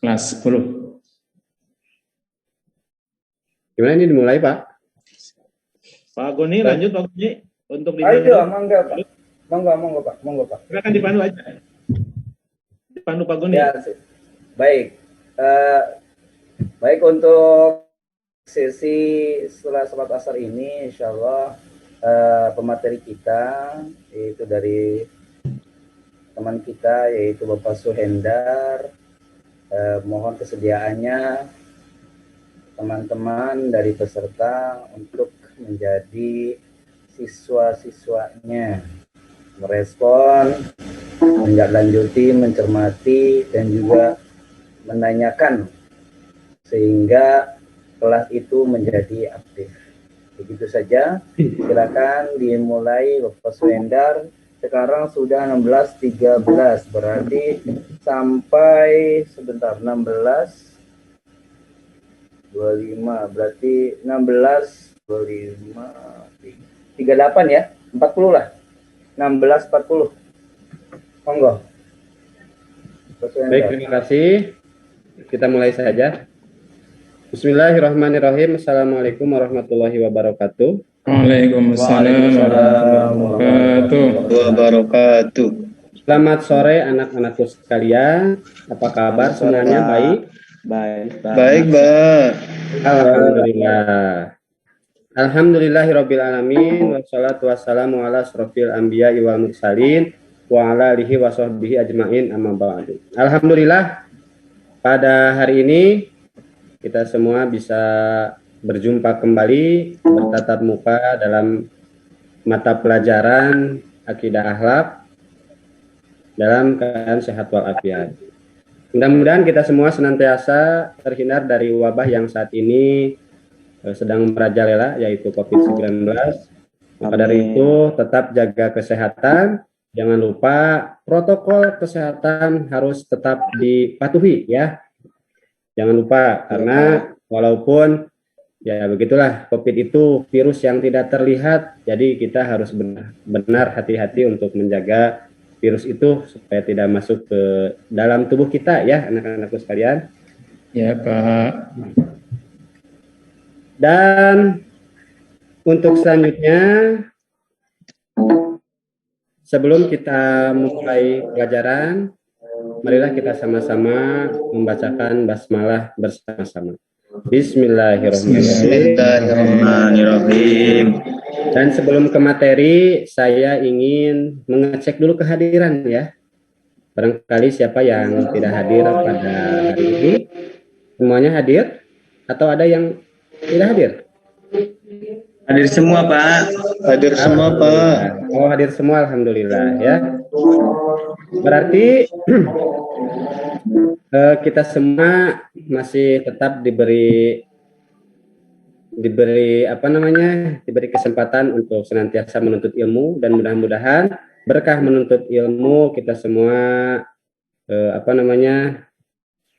kelas 10. Gimana ini dimulai, Pak? Pak Goni, lanjut Pak Goni untuk dipandu. Ayo, monggo Pak. Silakan dipandu aja. Dipandu Pak Goni. Ya, baik. Baik, untuk sesi setelah sholat asar ini, insya Allah pemateri kita yaitu dari teman kita yaitu Bapak Suhendar. Mohon kesediaannya teman-teman dari peserta untuk menjadi siswa-siswanya, merespon, menindaklanjuti, mencermati, dan juga menanyakan sehingga kelas itu menjadi aktif. Begitu saja, silakan dimulai Bapak Suhendar. Sekarang sudah 16.13, berarti sampai sebentar 16 25, berarti 16 25 38 ya, 40 lah, 16 40. Monggo. Baik, terima kasih. Kita mulai saja. Bismillahirrahmanirrahim. Assalamualaikum warahmatullahi wabarakatuh. Waalaikumsalam warahmatullahi wabarakatuh. Selamat sore anak-anakku sekalian. Apa kabar semuanya? Baik? Baik, Mbak. Alhamdulillah. Alhamdulillahirabbil alamin wassalatu wassalamu ala asrofil anbiya wal mursalin wa ala alihi washabbihi ajmain amma ba'du. Alhamdulillah, pada hari ini kita semua bisa berjumpa kembali, bertatap muka dalam mata pelajaran akidah akhlak dalam keadaan sehat walafiat. Mudah-mudahan kita semua senantiasa terhindar dari wabah yang saat ini sedang merajalela, yaitu COVID-19. Maka dari itu tetap jaga kesehatan, jangan lupa protokol kesehatan harus tetap dipatuhi ya. Jangan lupa, karena walaupun ya begitulah, COVID itu virus yang tidak terlihat, jadi kita harus benar-benar hati-hati untuk menjaga virus itu supaya tidak masuk ke dalam tubuh kita ya, anak-anakku sekalian. Ya, Pak. Dan untuk selanjutnya, sebelum kita mulai pelajaran, marilah kita sama-sama membacakan basmalah bersama-sama. Bismillahirrahmanirrahim. Dan sebelum ke materi, saya ingin mengecek dulu kehadiran ya. Barangkali siapa yang tidak hadir pada hari ini. Semuanya hadir? Atau ada yang tidak hadir? Hadir semua, Pak. Hadir semua, Pak. Oh, hadir semua, alhamdulillah ya. Berarti kita semua masih tetap diberi diberi kesempatan untuk senantiasa menuntut ilmu, dan mudah-mudahan berkah menuntut ilmu kita semua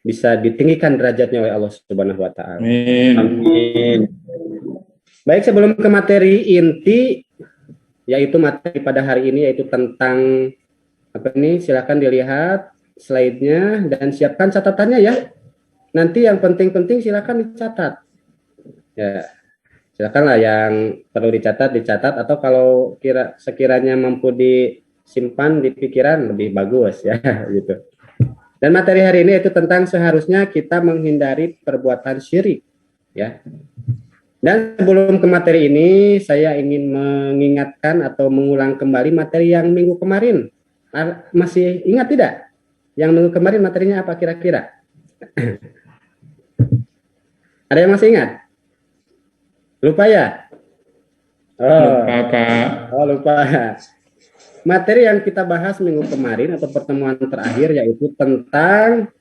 bisa ditinggikan derajatnya oleh Allah Subhanahu wa taala. Amin. Baik, sebelum ke materi inti, yaitu materi pada hari ini, yaitu tentang silakan dilihat slide-nya dan siapkan catatannya ya. Nanti yang penting-penting silakan dicatat. Ya, silakanlah yang perlu dicatat, atau kalau sekiranya mampu disimpan di pikiran lebih bagus ya gitu. Dan materi hari ini itu tentang seharusnya kita menghindari perbuatan syirik ya. Dan sebelum ke materi ini, saya ingin mengingatkan atau mengulang kembali materi yang minggu kemarin. Masih ingat tidak? Yang minggu kemarin materinya apa kira-kira? Ada yang masih ingat? Lupa ya? Lupa, Pak. Oh, lupa. Materi yang kita bahas minggu kemarin atau pertemuan terakhir yaitu tentang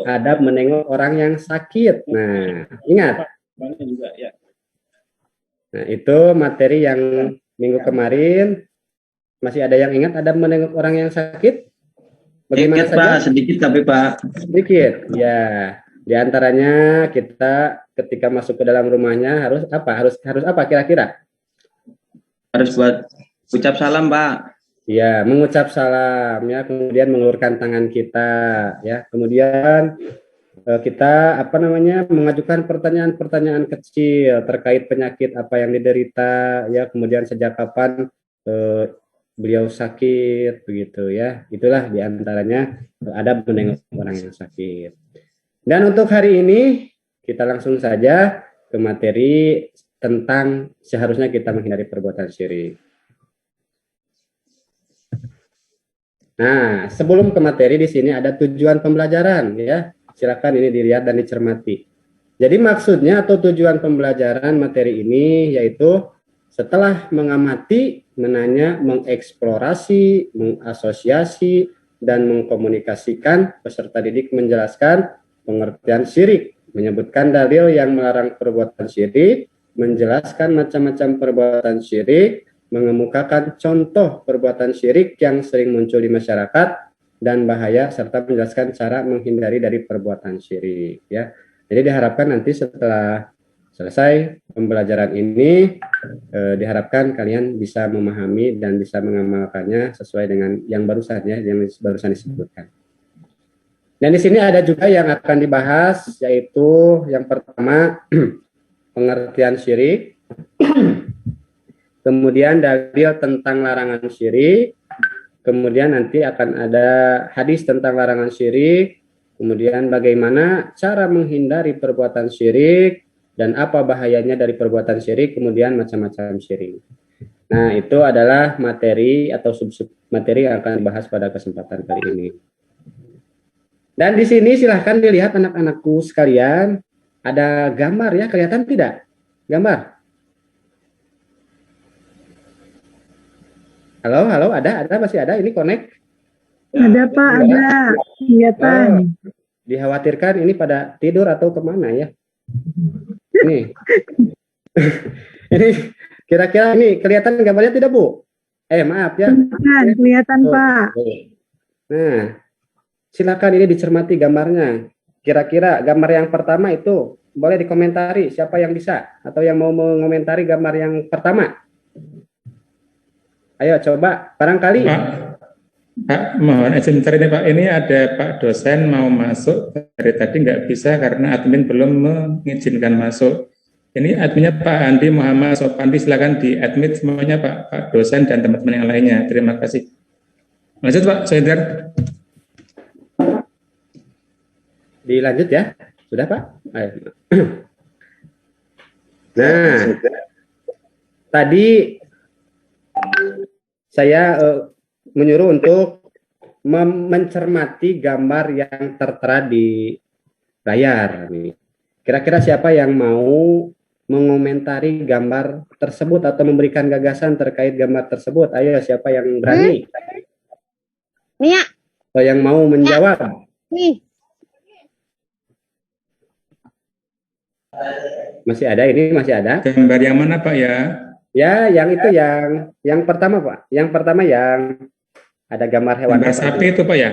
adab menengok orang yang sakit. Nah, ingat? Nah, itu materi yang minggu kemarin. Masih ada yang ingat adab menengok orang yang sakit? Bagaimana Ingat, saja? Pak, sedikit tapi, Pak. Sedikit, ya. Di antaranya kita ketika masuk ke dalam rumahnya harus apa? Harus apa kira-kira? Harus buat ucap salam, Pak. Ya, mengucap salam ya, kemudian mengulurkan tangan kita ya. Kemudian kita mengajukan pertanyaan-pertanyaan kecil terkait penyakit apa yang diderita ya, kemudian sejak kapan beliau sakit begitu ya. Itulah diantaranya adab menengok orang yang sakit. Dan untuk hari ini kita langsung saja ke materi tentang seharusnya kita menghindari perbuatan syirik. Nah, sebelum ke materi di sini ada tujuan pembelajaran ya. Silakan ini dilihat dan dicermati. Jadi maksudnya atau tujuan pembelajaran materi ini yaitu setelah mengamati, menanya, mengeksplorasi, mengasosiasi, dan mengkomunikasikan, peserta didik menjelaskan pengertian syirik, menyebutkan dalil yang melarang perbuatan syirik, menjelaskan macam-macam perbuatan syirik, mengemukakan contoh perbuatan syirik yang sering muncul di masyarakat, dan bahaya, serta menjelaskan cara menghindari dari perbuatan syirik ya. Jadi diharapkan nanti setelah selesai pembelajaran ini diharapkan kalian bisa memahami dan bisa mengamalkannya sesuai dengan yang barusan ya, yang barusan disebutkan. Dan di sini ada juga yang akan dibahas, yaitu yang pertama pengertian syirik, kemudian dalil tentang larangan syirik, kemudian nanti akan ada hadis tentang larangan syirik, kemudian bagaimana cara menghindari perbuatan syirik, dan apa bahayanya dari perbuatan syirik, kemudian macam-macam syirik. Nah, itu adalah materi atau sub-sub materi yang akan dibahas pada kesempatan kali ini. Dan di sini silahkan dilihat anak-anakku sekalian, ada gambar ya, kelihatan tidak? Gambar? Halo, ada masih ada, ini connect? Ada Pak, ada kelihatan. Dikhawatirkan ini pada tidur atau kemana ya? Ini, ini kira-kira ini kelihatan gambarnya tidak Bu? Maaf ya. Kelihatan Pak. Nah, silakan ini dicermati gambarnya. Kira-kira gambar yang pertama itu boleh dikomentari siapa yang bisa atau yang mau mengomentari gambar yang pertama. Ayo coba, barangkali. Pak, mohon sebentar ini Pak. Ini ada Pak dosen mau masuk, dari tadi nggak bisa karena admin belum mengizinkan masuk. Ini adminnya Pak Andi Muhammad Sopandi, silakan di admit semuanya Pak dosen dan teman-teman yang lainnya. Terima kasih. Lanjut Pak, sebentar. Dilanjut ya, sudah Pak? Ayo. Nah, tadi saya menyuruh untuk mencermati gambar yang tertera di layar. Kira-kira siapa yang mau mengomentari gambar tersebut atau memberikan gagasan terkait gambar tersebut? Ayo, siapa yang berani? Nia. Atau yang mau menjawab? Nih. Masih ada, ini masih ada. Gambar yang mana Pak ya? Ya, yang itu yang pertama Pak. Yang pertama yang ada gambar hewan. Gambar sapi itu Pak ya?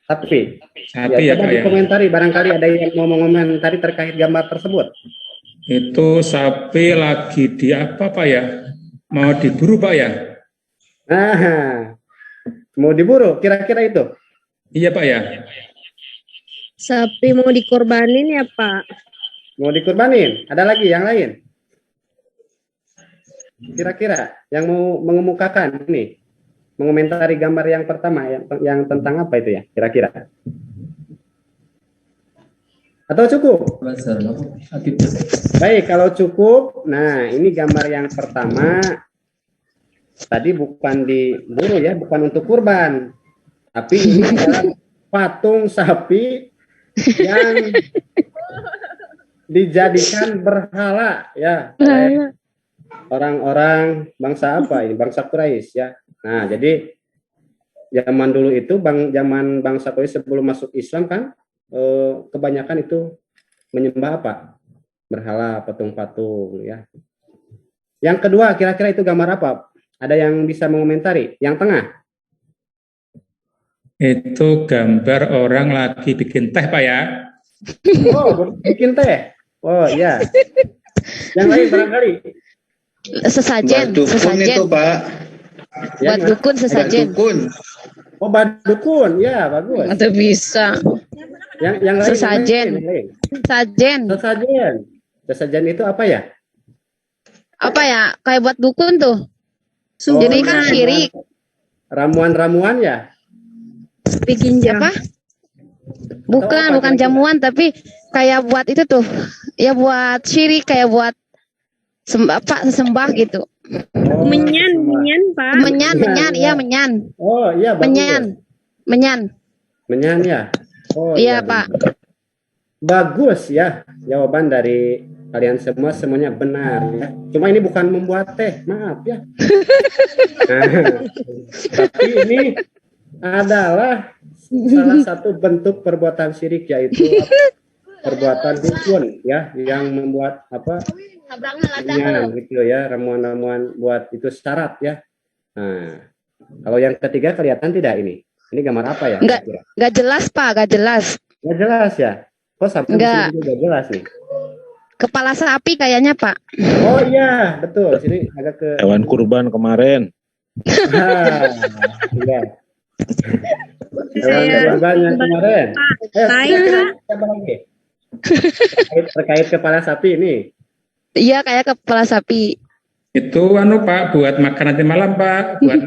Sapi. Sapi ya coba Pak ya? dikomentari, barangkali ada yang mau mengomentari terkait gambar tersebut. Itu sapi lagi di apa Pak ya? Mau diburu Pak ya? Nah, mau diburu, kira-kira itu? Iya Pak ya? Sapi mau dikorbanin ya Pak? Mau dikurbanin? Ada lagi yang lain? Kira-kira yang mau mengemukakan ini, mengomentari gambar yang pertama yang tentang apa itu ya? Kira-kira? Atau cukup? Baik, kalau cukup, nah ini gambar yang pertama. Tadi bukan diburu ya, bukan untuk kurban, tapi ini adalah patung sapi yang dijadikan berhala ya oleh orang-orang bangsa apa ini, bangsa Quraisy ya. Nah, jadi zaman dulu itu zaman bangsa Quraisy sebelum masuk Islam kan kebanyakan itu menyembah apa? Berhala, patung-patung ya. Yang kedua, kira-kira itu gambar apa? Ada yang bisa mengomentari? Yang tengah? Itu gambar orang lagi bikin teh Pak ya? Oh, bikin teh. Oh iya. Yang lain barangkali. Sesajen, sesajen. Itu Pak. Buat dukun sesajen. Dukun. Oh, badukun. Ya, bagus. Atau bisa. Yang lain. Sesajen. Yang lain. Sajen. Sesajen. Sesajen itu apa ya? Apa ya? Kayak buat dukun tuh. Oh, Jadi kan syirik. Ramuan-ramuan ya? Bikin jam. Apa? Bukan, apa bukan kira-kira? jamuan, tapi kayak buat itu tuh. Ya buat syirik, kayak buat sembah gitu. Oh, Menyan, Pak. Menyan, iya menyan. Oh, iya bagus. Menyan. Menyan ya? Oh, Iya, Pak. Bagus ya. Jawaban dari kalian semuanya benar ya. Cuma ini bukan membuat teh, maaf ya. Nah, tapi ini adalah salah satu bentuk perbuatan syirik, yaitu perbuatan dukun ya, yang membuat gitu ya, ramuan-ramuan buat itu syarat ya. Nah, kalau yang ketiga kelihatan tidak ini? Ini gambar apa ya? Enggak jelas, Pak, enggak jelas. Nggak jelas ya? Kok sampai di Enggak. sini juga jelas nih? Kepala sapi kayaknya, Pak. Oh iya, betul. Sini agak ke Hewan kurban kemarin. Iya. Hewan kurban yang kemarin. Siapa lagi? Terkait kepala sapi ini. Iya, kayak kepala sapi. Itu Pak buat makan nanti malam Pak, buat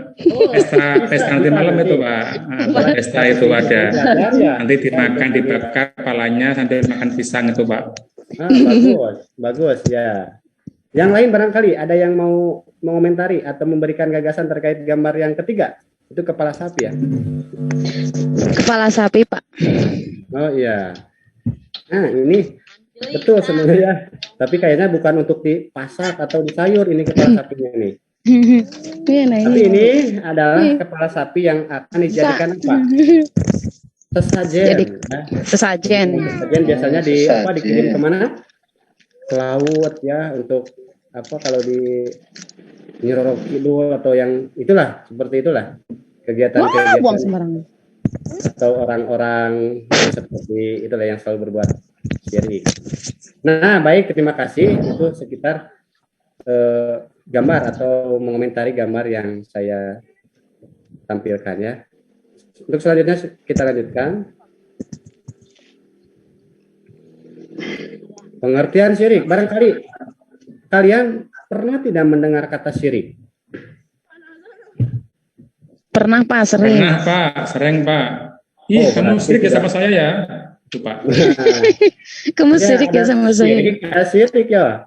pesta nanti malam itu Pak. Buat pesta itu ada. Nanti dimakan, dibakar kepalanya sambil makan pisang itu Pak. Bagus ya. Yang lain barangkali ada yang mau mengomentari atau memberikan gagasan terkait gambar yang ketiga. Itu kepala sapi ya. Kepala sapi, Pak. Oh iya. Nah, ini betul sebenarnya. Tapi kayaknya bukan untuk dipasak atau di sayur ini kepala sapinya nih. Tapi ini adalah kepala sapi yang akan dijadikan apa? Sesajen. Sesajen. Sesajen biasanya dikirim kemana? Ke laut ya, untuk apa, kalau di Nyiroro Kidul atau yang itulah, seperti itulah kegiatan-kegiatan atau orang-orang seperti itulah yang selalu berbuat syirik. Nah, baik, terima kasih. Itu sekitar gambar atau mengomentari gambar yang saya tampilkan ya. Untuk selanjutnya kita lanjutkan. Pengertian syirik. Barangkali kalian pernah tidak mendengar kata syirik? Pernah, Pak, sering. Pernah Pak, sering Pak. Ih, kamu syirik ya sama saya ya. Itu Pak. Kamu syirik ya sama saya. Syirik ya.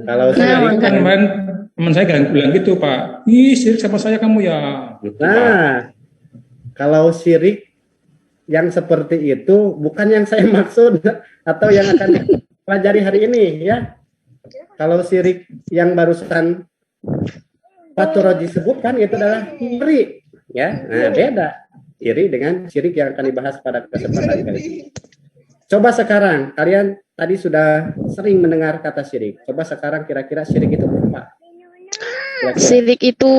Kalau syirik kan kemarin teman saya bilang gitu Pak. Ih, syirik sama saya kamu ya. Nah, kalau syirik yang seperti itu bukan yang saya maksud atau yang akan dipelajari hari ini ya. Kalau syirik yang barusan Pak Turoji sebutkan itu adalah iri ya. Nah, beda iri dengan syirik yang akan dibahas pada kesempatan kali ini. Coba sekarang kalian tadi sudah sering mendengar kata syirik. Coba sekarang kira-kira syirik itu apa? Syirik itu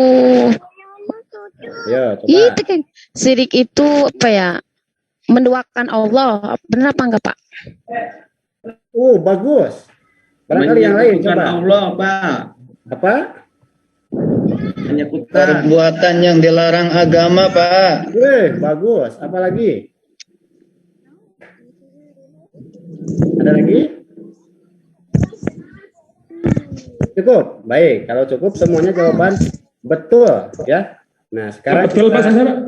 coba. Syirik itu apa ya? Menduakan Allah. Benar apa enggak, Pak? Bagus. Barangkali yang lain coba. Allah, Pak. Apa? Perbuatan yang dilarang agama, Pak. Bagus. Apa lagi? Ada lagi? Cukup. Baik, kalau cukup semuanya jawaban betul ya. Nah, sekarang betul Pak saya Pak.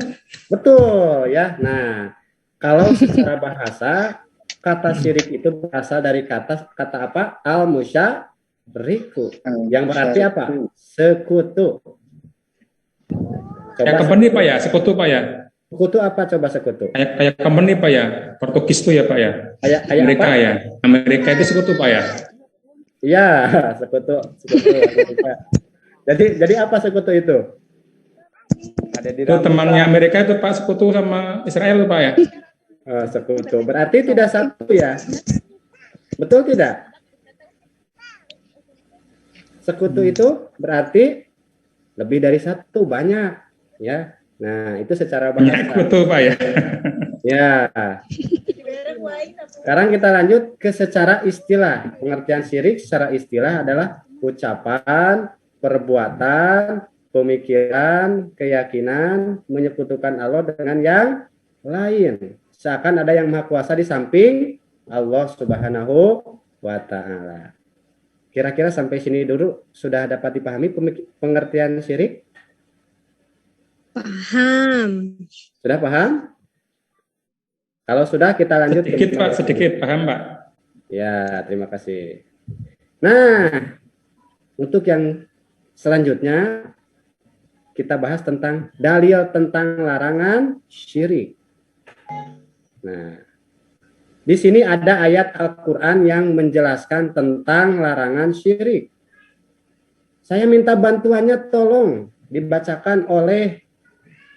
Betul ya. Nah, kalau secara bahasa kata syirik itu berasal dari kata apa? Al-musyariku. Yang berarti apa? Sekutu. Kayak company Pak ya, sekutu Pak ya. Sekutu apa coba sekutu? Kayak company Pak ya, Portugis itu ya Pak ya. Kayak Amerika apa? Ya. Amerika itu sekutu Pak ya. Iya, sekutu Amerika. Jadi apa sekutu itu? Ada di itu temannya Amerika itu Pak, sekutu sama Israel Pak ya. Sekutu. Berarti tidak satu ya. Betul tidak? Sekutu itu berarti lebih dari satu, banyak ya. Nah, itu secara bahasa. Betul Pak ya. Ya. Sekarang kita lanjut ke secara istilah. Pengertian syirik secara istilah adalah ucapan, perbuatan, pemikiran, keyakinan menyekutukan Allah dengan yang lain. Seakan ada yang maha kuasa di samping Allah Subhanahu wa Ta'ala. Kira-kira sampai sini dulu sudah dapat dipahami pengertian syirik? Paham. Sudah paham? Kalau sudah kita lanjut. Sedikit Pak, sedikit paham Pak. Ya, terima kasih. Nah, untuk yang selanjutnya kita bahas tentang dalil tentang larangan syirik. Nah, di sini ada ayat Al-Quran yang menjelaskan tentang larangan syirik. Saya minta bantuannya, tolong dibacakan oleh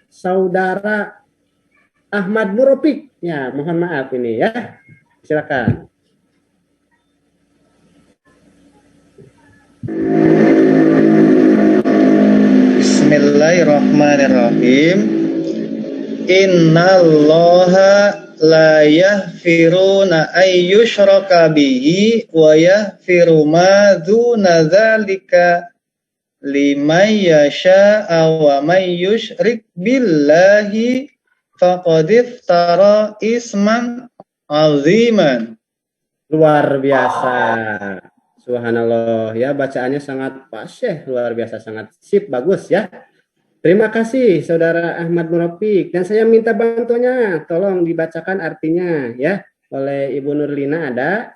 saudara Ahmad Muropik. Ya, mohon maaf ini ya. Silakan. Bismillahirrahmanirrahim. Innallaha la yaghfiruna ayyushraka bihi wa yaghfiru ma dzuna dzalika liman yasha'a wa may yusyrik billahi faqad iftara isman aziman. Luar biasa. Subhanallah ya, bacaannya sangat fasih, luar biasa, sangat sip, bagus ya. Terima kasih saudara Ahmad Muropik, dan saya minta bantuannya, tolong dibacakan artinya ya oleh Ibu Nurlina ada,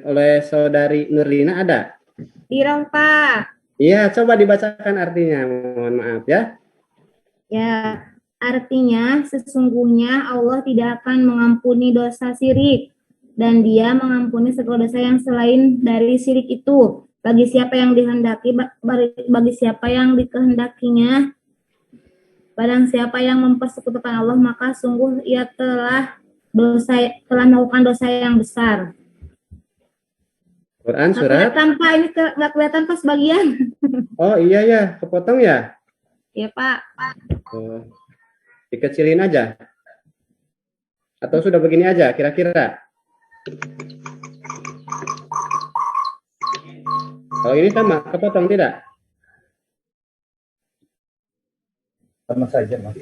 oleh saudari Nurlina ada. Dirong Pak. Iya, coba dibacakan artinya, mohon maaf ya. Ya, artinya sesungguhnya Allah tidak akan mengampuni dosa syirik dan Dia mengampuni segala dosa yang selain dari syirik itu. Bagi siapa yang dihendaki, bagi siapa yang dikehendakinya, barang siapa yang mempersekutukan Allah, maka sungguh ia telah melakukan dosa yang besar. Quran surat. Tanpa ini nggak kelihatan pas bagian. Oh iya ya, kepotong ya? Ya Pak. Oh, dikecilin aja. Atau sudah begini aja, kira-kira? Kalau ini sama, kepotong tidak? Sama saja Mas.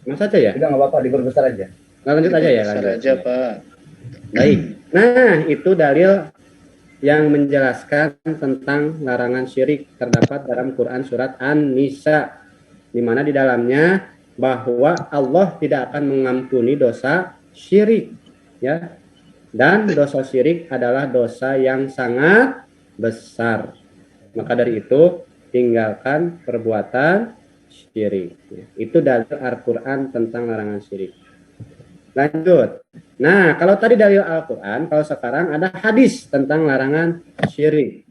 Sama saja ya? Tidak, nggak apa-apa, diperbesar aja. Nah, lanjut aja ya. Lanjut aja Pak. Baik. Nah, itu dalil yang menjelaskan tentang larangan syirik terdapat dalam Quran surat An-Nisa, di mana di dalamnya bahwa Allah tidak akan mengampuni dosa syirik, ya. Dan dosa syirik adalah dosa yang sangat besar. Maka dari itu tinggalkan perbuatan syirik. Itu dalil Al-Quran tentang larangan syirik. Lanjut. Nah, kalau tadi dalil Al-Quran, kalau sekarang ada hadis tentang larangan syirik.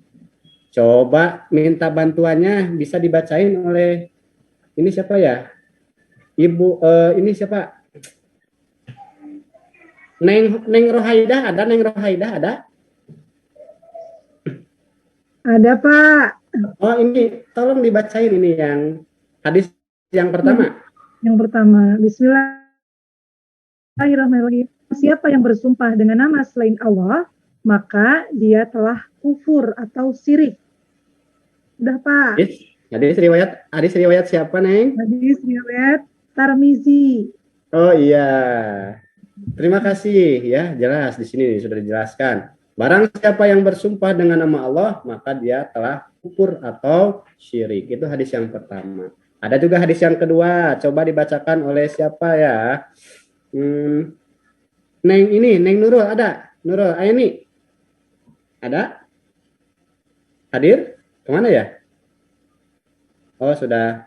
Coba minta bantuannya, bisa dibacain oleh ini siapa ya? Ibu, ini siapa? Neng Rohaidah ada? Neng Rohaidah ada? Ada Pak. Oh ini, tolong dibacain ini yang hadis yang pertama. Yang pertama, Bismillahirrahmanirrahim. Siapa yang bersumpah dengan nama selain Allah, maka dia telah kufur atau syirik. Udah Pak. Hadis riwayat siapa Neng? Hadis riwayat Tirmizi. Oh iya. Terima kasih ya, jelas di sini sudah dijelaskan. Barang siapa yang bersumpah dengan nama Allah, maka dia telah kufur atau syirik. Itu hadis yang pertama. Ada juga hadis yang kedua. Coba dibacakan oleh siapa ya? Neng Nurul ada? Nurul Aini ada? Hadir? Kemana ya? Oh sudah.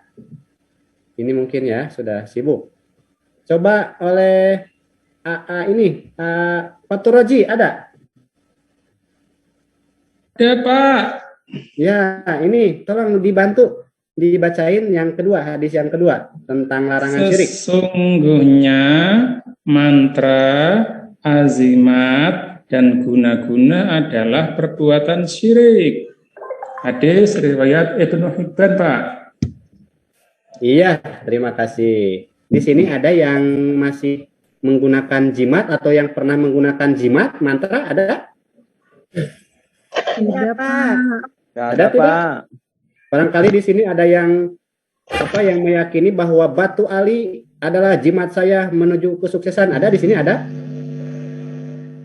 Ini mungkin ya sudah sibuk. Coba oleh Paturaji ada? Ya Pak. Ya, ini tolong dibantu dibacain yang kedua, hadis yang kedua tentang larangan syirik. Sesungguhnya mantra, azimat, dan guna-guna adalah perbuatan syirik. Hadis riwayat Ibnu Hibban, Pak. Iya, terima kasih. Di sini ada yang masih menggunakan jimat atau yang pernah menggunakan jimat, mantra ada? Ada Pak. Ada Pak. Barangkali di sini ada yang yang meyakini bahwa batu ali adalah jimat saya menuju kesuksesan. Ada di sini ada?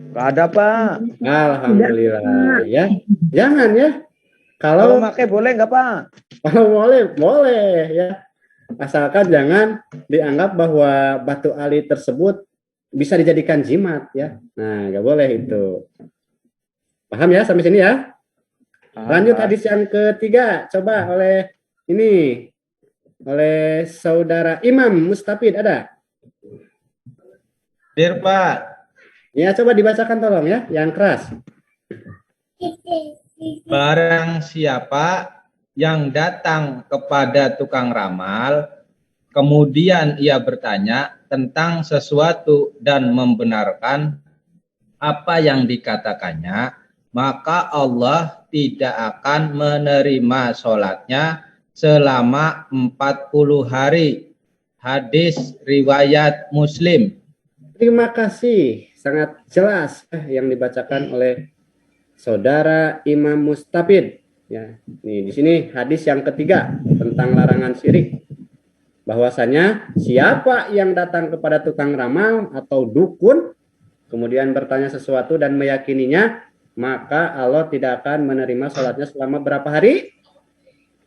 Nggak ada, Pak. Alhamdulillah ya. Jangan ya. Kalau Kalau pakai boleh nggak, Pak? kalau boleh ya. Asalkan jangan dianggap bahwa batu ali tersebut bisa dijadikan jimat ya. Nah, nggak boleh itu. Paham ya sampai sini ya? Lanjut hadis yang ketiga, coba oleh saudara Imam Mustafid ada? Dir, Pak. Ya, coba dibacakan tolong ya, yang keras. Barang siapa yang datang kepada tukang ramal, kemudian ia bertanya tentang sesuatu dan membenarkan apa yang dikatakannya, maka Allah tidak akan menerima sholatnya selama 40 hari. Hadis riwayat Muslim. Terima kasih, sangat jelas yang dibacakan oleh saudara Imam Mustafid. Ya, nih di sini hadis yang ketiga tentang larangan syirik. Bahwasanya siapa yang datang kepada tukang ramal atau dukun kemudian bertanya sesuatu dan meyakininya, maka Allah tidak akan menerima sholatnya selama berapa hari?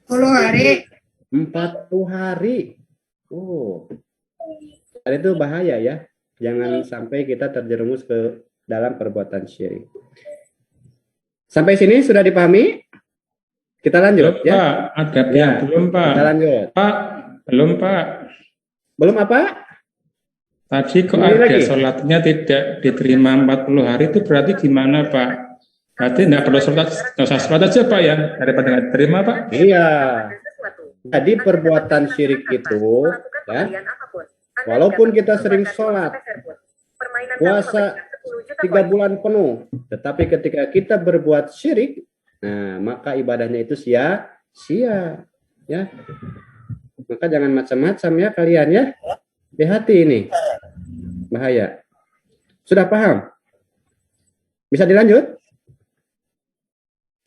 10 hari. 40 hari. Oh, itu bahaya ya. Jangan sampai kita terjerumus ke dalam perbuatan syirik. Sampai sini sudah dipahami? Kita lanjut Belum, ya. Pak. Ada yang belum, Pak. Kita lanjut. Pak, belum, Pak. Belum apa? Tadi kok Ini ada lagi? sholatnya tidak diterima 40 hari itu berarti gimana, Pak? Berarti nggak perlu sholat, nggak usah sholat aja, Pak ya, daripada nggak diterima, Pak. Iya. Jadi perbuatan syirik itu, ya, walaupun kita sering sholat, puasa 3 bulan penuh, tetapi ketika kita berbuat syirik, nah maka ibadahnya itu sia-sia, ya. Maka jangan macam-macam ya kalian ya. Hati-hati ini, bahaya. Sudah paham? Bisa dilanjut?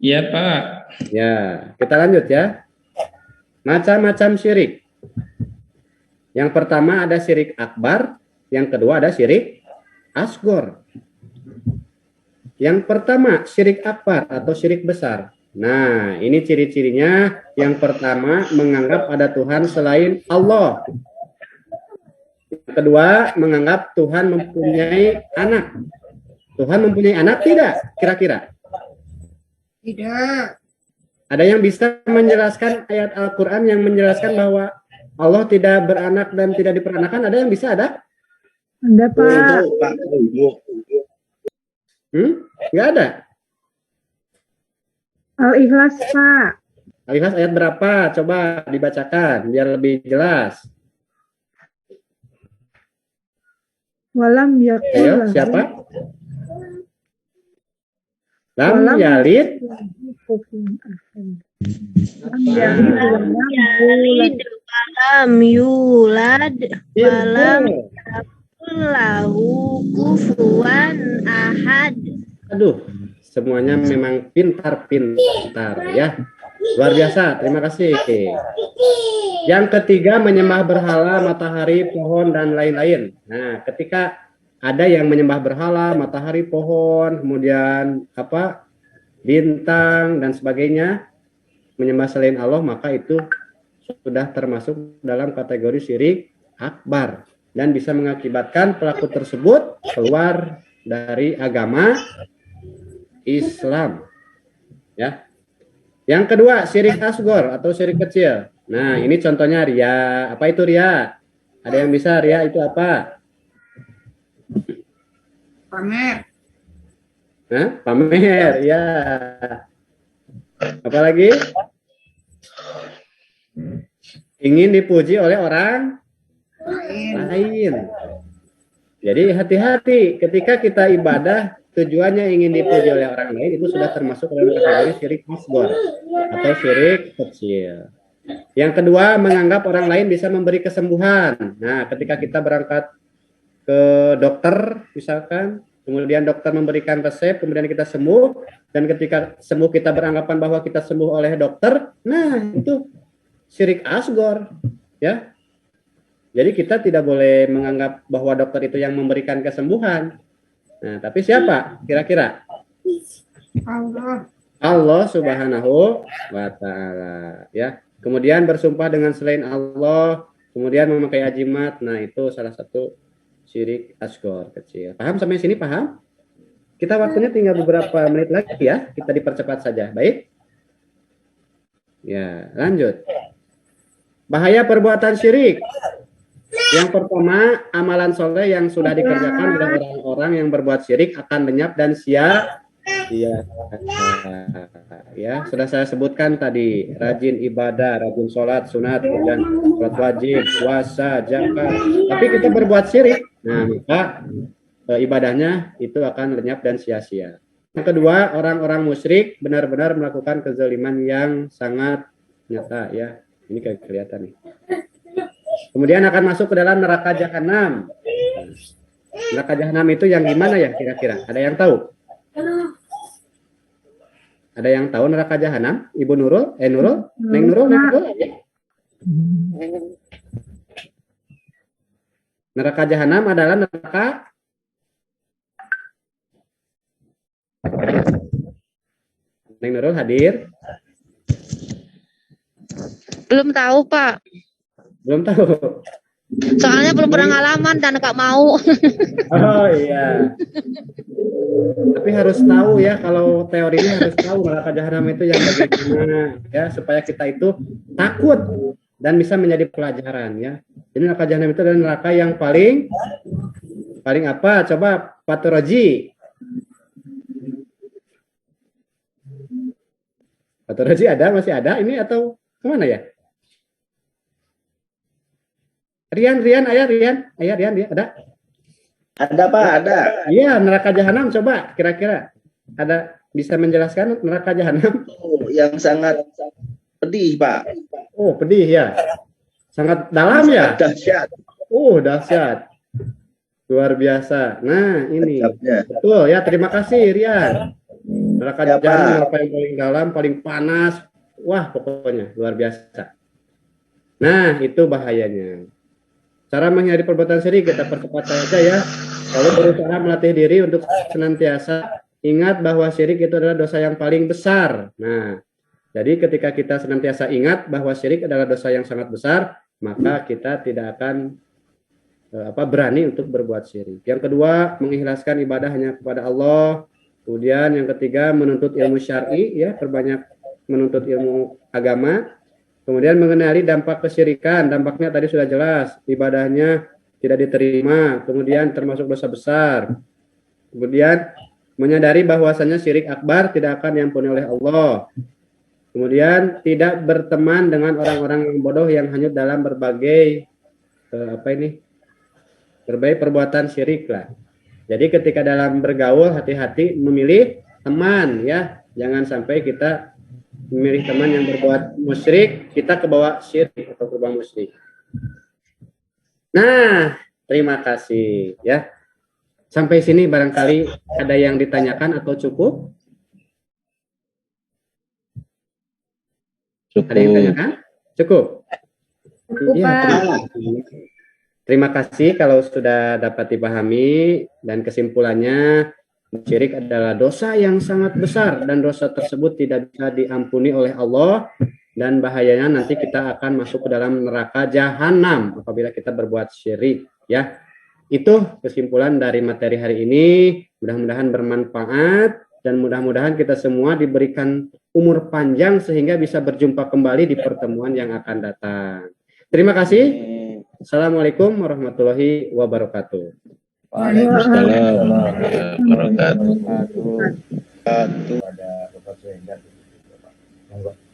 Iya, Pak. Ya, kita lanjut ya. Macam-macam syirik. Yang pertama ada syirik akbar, yang kedua ada syirik asgor. Yang pertama syirik akbar atau syirik besar. Nah, ini ciri-cirinya. Yang pertama menganggap ada Tuhan selain Allah. Yang kedua menganggap Tuhan mempunyai anak. Tuhan mempunyai anak tidak? Kira-kira? Tidak. Ada yang bisa menjelaskan ayat Al-Quran yang menjelaskan bahwa Allah tidak beranak dan tidak diperanakan? Ada yang bisa? Ada? Ada, Pak. Nggak ada? Al-Ikhlas, Pak. Al-Ikhlas ayat berapa? Coba dibacakan biar lebih jelas. Walam Ayo, yakul siapa? Lam yalid. Walam yulad walam lahu kufuwan ahad. Aduh, semuanya memang pintar-pintar ya. Luar biasa, terima kasih. Yang ketiga menyembah berhala, matahari, pohon, dan lain-lain. Nah, ketika ada yang menyembah berhala, matahari, pohon, kemudian bintang dan sebagainya, menyembah selain Allah, maka itu sudah termasuk dalam kategori syirik akbar dan bisa mengakibatkan pelaku tersebut keluar dari agama Islam. Ya. Yang kedua, syirik asgor atau syirik kecil. Nah, ini contohnya ria. Apa itu ria? Ada yang bisa ria itu apa? Pamer. Hah? Pamer, ya. Apalagi? Ingin dipuji oleh orang lain. Jadi hati-hati ketika kita ibadah tujuannya ingin dipuji oleh orang lain, itu sudah termasuk dalam kategori syirik asgor atau syirik kecil. Yang kedua, menganggap orang lain bisa memberi kesembuhan. Nah, ketika kita berangkat ke dokter misalkan, kemudian dokter memberikan resep, kemudian kita sembuh, dan ketika sembuh kita beranggapan bahwa kita sembuh oleh dokter, nah itu syirik asgor, ya. Jadi kita tidak boleh menganggap bahwa dokter itu yang memberikan kesembuhan. Nah, tapi siapa kira-kira? Allah. Allah Subhanahu wa taala, ya. Kemudian bersumpah dengan selain Allah, kemudian memakai ajimat. Nah, itu salah satu syirik asghar kecil. Paham sampai sini, paham? Kita waktunya tinggal beberapa menit lagi ya. Kita dipercepat saja. Baik? Ya, lanjut. Bahaya perbuatan syirik. Yang pertama, amalan soleh yang sudah dikerjakan oleh orang-orang yang berbuat syirik akan lenyap dan sia-sia. Ya, sudah saya sebutkan tadi, rajin ibadah, rajin sholat, sunat, dan sholat wajib, puasa, zakat. Tapi kita berbuat syirik, nah maka ibadahnya itu akan lenyap dan sia-sia. Yang kedua, orang-orang musyrik benar-benar melakukan kezaliman yang sangat nyata, ya. Ini kayak kelihatan nih. Kemudian akan masuk ke dalam neraka jahanam. Neraka jahanam itu yang gimana ya kira-kira? Ada yang tahu? Ada yang tahu neraka jahanam? Ibu Nurul? Nurul? Neng Nurul? Neng Nurul? Neraka jahanam adalah neraka Neng Nurul hadir? Belum tahu, Pak. Belum tahu. Soalnya belum pernah ngalaman dan nggak mau. Oh iya. Tapi harus tahu ya, kalau teorinya harus tahu neraka jahanam itu yang bagaimana ya, supaya kita itu takut dan bisa menjadi pelajaran ya. Jadi neraka jahanam itu adalah neraka yang paling apa? Coba patologi. Patologi ada, masih ada ini atau kemana ya? Rian, ayah Rian, dia ada? Ada Pak, ada. Iya, neraka jahanam coba kira-kira ada bisa menjelaskan neraka jahanam? Oh, yang sangat pedih Pak. Oh, pedih ya. Sangat dalam ya? Dahsyat. Oh, dahsyat. Luar biasa. Nah, ini. Betul ya, terima kasih Rian. Neraka jahanam neraka yang paling dalam, paling panas. Wah, pokoknya luar biasa. Nah, itu bahayanya. Cara menghindari perbuatan syirik kita percepat saja ya. Lalu berusaha melatih diri untuk senantiasa ingat bahwa syirik itu adalah dosa yang paling besar. Nah, jadi ketika kita senantiasa ingat bahwa syirik adalah dosa yang sangat besar, maka kita tidak akan berani untuk berbuat syirik. Yang kedua, mengikhlaskan ibadah hanya kepada Allah. Kemudian yang ketiga, menuntut ilmu syar'i ya, perbanyak menuntut ilmu agama. Kemudian mengenali dampak kesyirikan, dampaknya tadi sudah jelas, ibadahnya tidak diterima, kemudian termasuk dosa besar. Kemudian menyadari bahwasanya syirik akbar tidak akan diampuni oleh Allah. Kemudian tidak berteman dengan orang-orang yang bodoh yang hanyut dalam berbagai berbagai perbuatan syirik lah. Jadi ketika dalam bergaul hati-hati memilih teman ya, jangan sampai kita memilih teman yang berbuat musyrik, kita kebawa syirik atau berbuat musyrik. Nah, terima kasih ya. Sampai sini barangkali ada yang ditanyakan atau cukup? Ada yang ditanyakan? Cukup? Iya, terima kasih kalau sudah dapat dipahami dan kesimpulannya. Syirik adalah dosa yang sangat besar dan dosa tersebut tidak bisa diampuni oleh Allah dan bahayanya nanti kita akan masuk ke dalam neraka jahanam apabila kita berbuat syirik ya. Itu kesimpulan dari materi hari ini. Mudah-mudahan bermanfaat dan mudah-mudahan kita semua diberikan umur panjang sehingga bisa berjumpa kembali di pertemuan yang akan datang. Terima kasih. Assalamualaikum warahmatullahi wabarakatuh. Waalaikumsalam warahmatullahi wabarakatuh.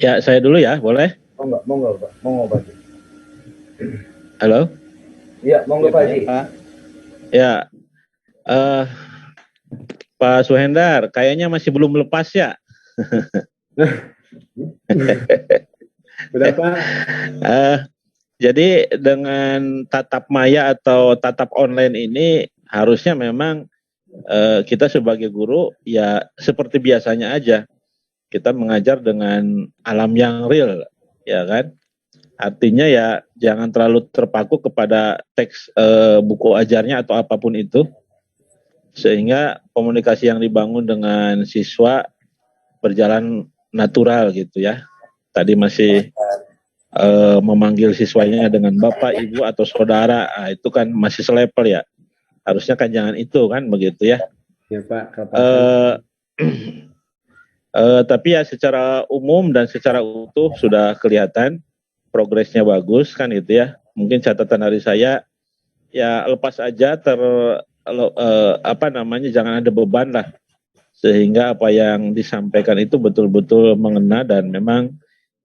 Ya, saya dulu ya, boleh? Monggo Pak. Halo? Iya, monggo Pak Haji. Ya, Pak Suhendar, kayaknya masih belum lepas ya. Udah Pak. Jadi dengan tatap maya atau tatap online ini harusnya memang kita sebagai guru ya seperti biasanya aja. Kita mengajar dengan alam yang real, ya kan? Artinya ya jangan terlalu terpaku kepada teks buku ajarnya atau apapun itu, sehingga komunikasi yang dibangun dengan siswa berjalan natural gitu ya. Tadi masih memanggil siswanya dengan bapak, ibu atau saudara, itu kan masih selevel ya. Harusnya kan jangan itu kan begitu ya. Ya Pak. Tapi ya secara umum dan secara utuh sudah kelihatan progresnya bagus kan gitu ya. Mungkin catatan dari saya ya lepas aja jangan ada beban lah, sehingga apa yang disampaikan itu betul-betul mengena dan memang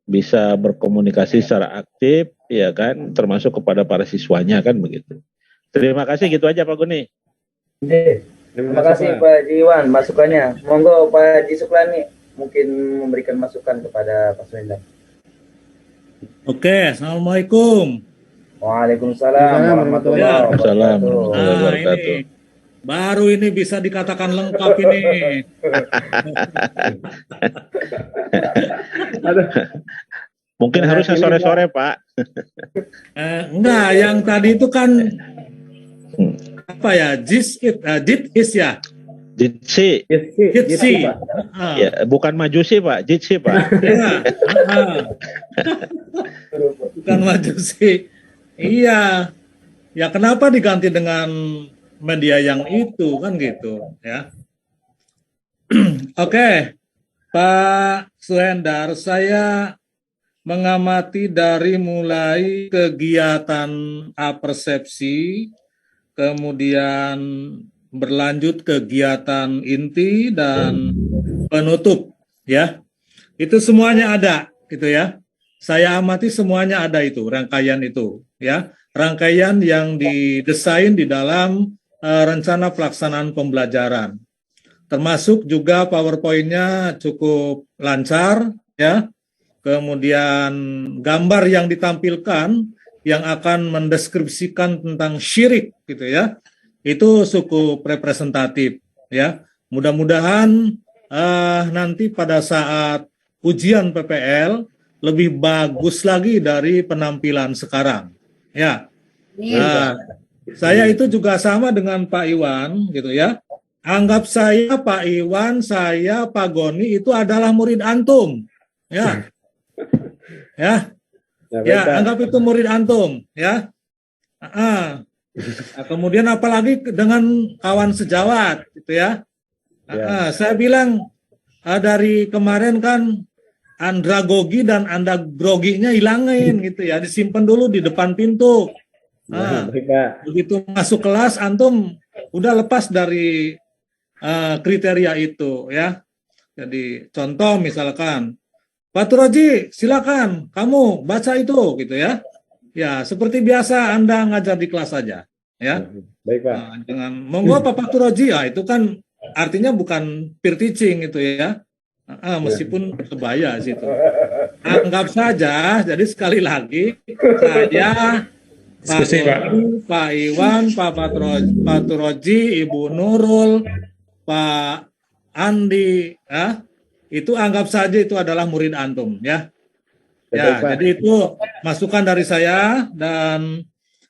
bisa berkomunikasi secara aktif ya kan, termasuk kepada para siswanya kan begitu. Terima kasih, gitu aja Pak Guni. Terima kasih Pak Jiwan masukannya. Monggo Pak Haji Suklani mungkin memberikan masukan kepada Pak Suendar. Oke, assalamualaikum. Waalaikumsalam warahmatullahi wabarakatuh. Nah, ini baru ini bisa dikatakan lengkap ini. Mungkin harusnya sore-sore Pak. Enggak, yang tadi itu kan apa ya? Jitsi ya. Jitsi. Ya, bukan majusi Pak, jitsi Pak. Ya, bukan majusi. Iya. Ya kenapa diganti dengan media yang itu kan gitu ya. Oke, Pak Suendar, saya mengamati dari mulai kegiatan apersepsi, kemudian berlanjut kegiatan inti dan penutup ya. Itu semuanya ada gitu ya. Saya amati semuanya ada itu, rangkaian itu ya. Rangkaian yang didesain di dalam rencana pelaksanaan pembelajaran. Termasuk juga PowerPoint-nya cukup lancar ya. Kemudian gambar yang ditampilkan yang akan mendeskripsikan tentang syirik gitu ya. Itu cukup representatif ya. Mudah-mudahan nanti pada saat ujian PPL lebih bagus lagi dari penampilan sekarang ya. Nah, saya itu juga sama dengan Pak Iwan gitu ya. Anggap saya Pak Iwan, saya Pak Goni itu adalah murid antum ya. Ya, anggap itu murid antum ya. Nah, kemudian apalagi dengan kawan sejawat gitu ya. Saya bilang dari kemarin kan andragogi dan andagroginya hilangin gitu ya, disimpan dulu di depan pintu. Begitu masuk kelas antum udah lepas dari kriteria itu ya. Jadi contoh misalkan Pak Turoji, silakan kamu baca itu gitu ya. Ya, seperti biasa Anda ngajar di kelas saja ya. Baik, Pak. Nah, dengan monggo Pak Turoji, itu kan artinya bukan peer teaching itu ya. Meskipun sebaya situ. Anggap saja, jadi sekali lagi saya Pak Iwan, Pak Turoji, Ibu Nurul, Pak Andi ya. Itu anggap saja itu adalah murid antum ya. Ya, jadi itu masukan dari saya dan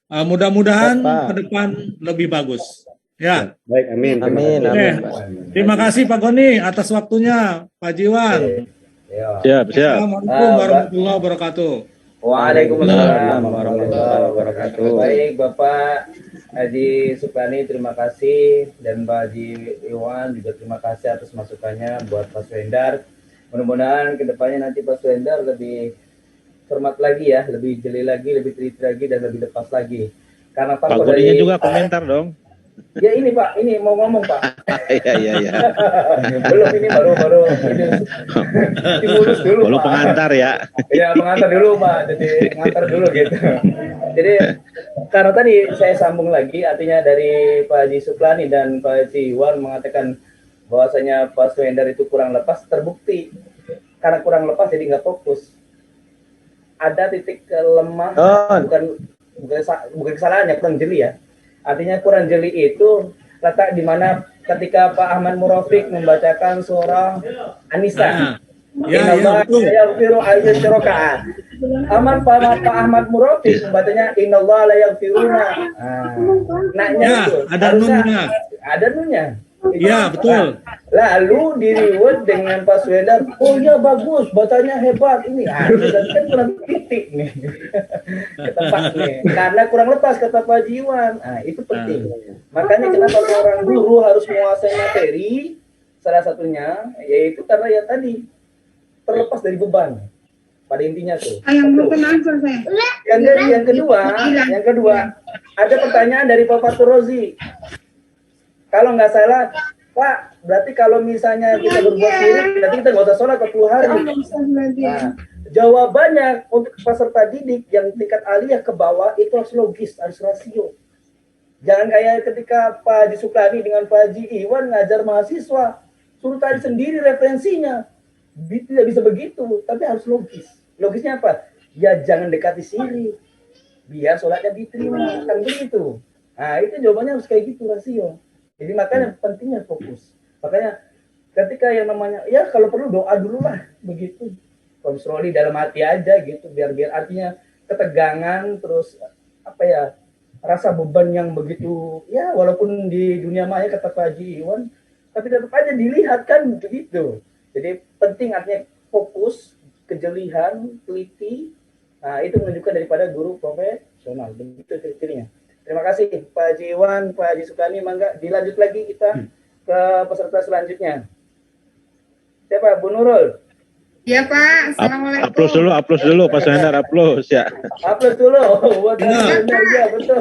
mudah-mudahan ke depan lebih bagus. Ya. Baik, amin. Oke. Terima kasih Pak Goni atas waktunya, Pak Jiwan. Siap. Assalamualaikum warahmatullahi wabarakatuh. Waalaikumsalam warahmatullahi wabarakatuh. Baik, Bapak Haji Suklani, terima kasih, dan Pak Haji Iwan juga terima kasih atas masukannya buat Pak Suendar. Mudah-mudahan kedepannya nanti Pak Suendar lebih cermat lagi ya, lebih jeli lagi, lebih teliti lagi, dan lebih lepas lagi. Karena Pak Goninya juga komentar dong. Ya ini Pak, ini mau ngomong Pak. Iya. Belum, ini baru ini dimulus dulu. Baru Pak. Pengantar ya. Iya, pengantar dulu Pak. Jadi pengantar dulu gitu. Jadi karena tadi saya sambung lagi, artinya dari Pak Haji Suklani dan Pak Haji Iwan mengatakan bahwasanya Pak Suendar itu kurang lepas, terbukti. Karena kurang lepas jadi nggak fokus. Ada titik lemah, bukan kesalahannya, kurang jeli ya. Artinya kurang jeli itu letak di mana ketika Pak Ahmad Murofik membacakan surah An-Nisa. Ya, betul. Yaghfiru ayyusyraka. Aman Pak Ahmad Murafiq membacanya innallaha la yaghfiruna. Naknya Ya, itu ada harusnya nunnya. ada nunnya. Ya, betul. Lalu diriwet dengan Pak Swedar, oh iya bagus, bacanya hebat ini. Berarti kan kurang titik nih. Tepat nih. Karena kurang lepas kata Pak Jiwan. Itu penting. Makanya kenapa seorang guru harus menguasai materi? Salah satunya yaitu karena ya tadi terlepas dari beban. Pada intinya tuh. Yang kedua, ada pertanyaan dari Pak Fatur Rozi. Kalau nggak salah, Pak, berarti kalau misalnya kita berbuat syirik, berarti kita nggak usah sholat 40 hari. Nah, jawabannya untuk peserta didik yang tingkat aliyah ke bawah itu harus logis, harus rasio. Jangan kayak ketika Pak Haji Suklani dengan Pak Haji Iwan ngajar mahasiswa, suruh tadi sendiri referensinya. Tidak bisa begitu, tapi harus logis. Logisnya apa? Ya jangan dekati syirik, biar sholatnya diterima, kan begitu. Nah itu jawabannya harus kayak gitu rasio. Jadi makanya pentingnya fokus. Makanya ketika yang namanya, ya kalau perlu doa dulu lah, begitu. Kontroli dalam hati aja gitu, biar artinya ketegangan, terus apa ya, rasa beban yang begitu, ya walaupun di dunia maya kata Pak Haji Iwan, tapi tetap aja dilihat kan begitu. Jadi penting artinya fokus, kejelihan, teliti. Nah, itu menunjukkan daripada guru profesional. Begitu ciri-cirinya. Terima kasih Pak Haji Iwan, Pak Haji Sukani. Mangga dilanjut lagi kita ke peserta selanjutnya. Siapa? Bu Nurul. Iya Pak. Assalamualaikum. Upload dulu Pak Sendar, upload ya. Upload dulu. Buat ya, betul.